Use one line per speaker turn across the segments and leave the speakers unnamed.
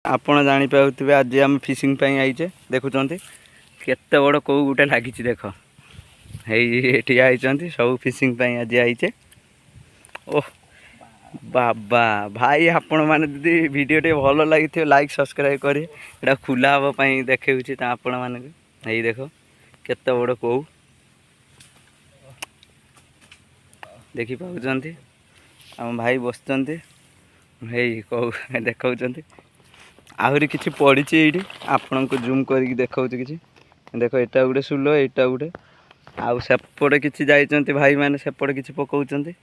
आपण जानी पाउथिबे आज हम फिशिंग पई आइचे देखुचंती केते बड़ को गुटे लागिछि देख हेई एठी आइचंती सब फिशिंग पई आज आइचे। ओह बाबा भाई आपण माने दीदी वीडियो टे भलो लागिथियो लाइक सब्सक्राइब करी एटा खुला हबो पई देखेउछि त आपण माने हेई देखो केते बड़ को देखि पाउचंती हम भाई बसचंती हेई को देखौचंती आहरी किसी पड़ी ये आपण को जूम करके देखा कि देख एटा गोटे सुल एटा गोटे आउ सेपटे किसी जाइंट भाई मैंने सेपटे किसी पकाउंट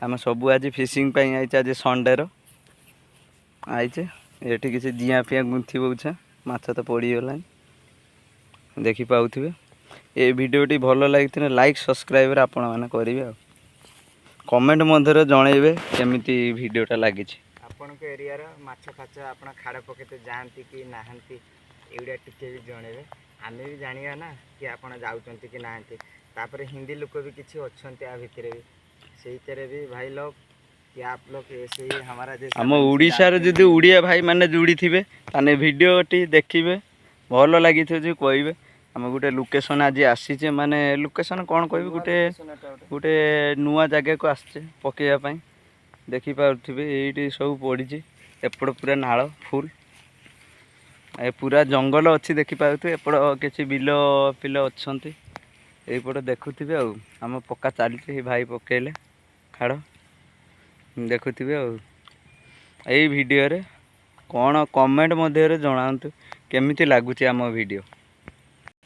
आम सब आज फिशिंग आईचे आज संडे आईचे ये किसी जिया फिया गुंथी बोछा माछ तो पड़गला देखी पाथे ये भिडटी भल लगी लाइक सब्सक्राइब आपण मैंने करेंगे कमेंट मध्य जनइबे केमिति भिडटा लगी
आपण को एरिया रो माछ फाछ आपण खाड़ पकेते जानती कि नाहंती एउडा टिके भी जणेबे आमे भी जानिया ना कि आपण जाउचंती कि नाहंती तापर हिंदी लोक भी किछि अछंती आ भितरे भी सेही तरे भी भाई लोग कि आप लोग ऐसे ही हमारा जैसे
हम ओडिसा रे जदी उड़िया भाई माने जुड़ी थिबे ताने वीडियो टी देखिबे भलो लागि थियो जे कहबे हम गुटे लोकेशन आज आसीचे माने लोकेशन कोन कहबे गुटे नुवा जगह को आछे पकेया पई देखी पारे ये सब पड़ी एपट पूरा नाल फुल ए पूरा जंगल अच्छी देखी पारे एपट किसी बिल पिल अच्छा यपट देखुवे आम पक्का चलती भाई पकेले खाड़ देखुवे आई वीडियो रे कौन कमेंट मध्य जनातु केमिति लगुच आम वीडियो।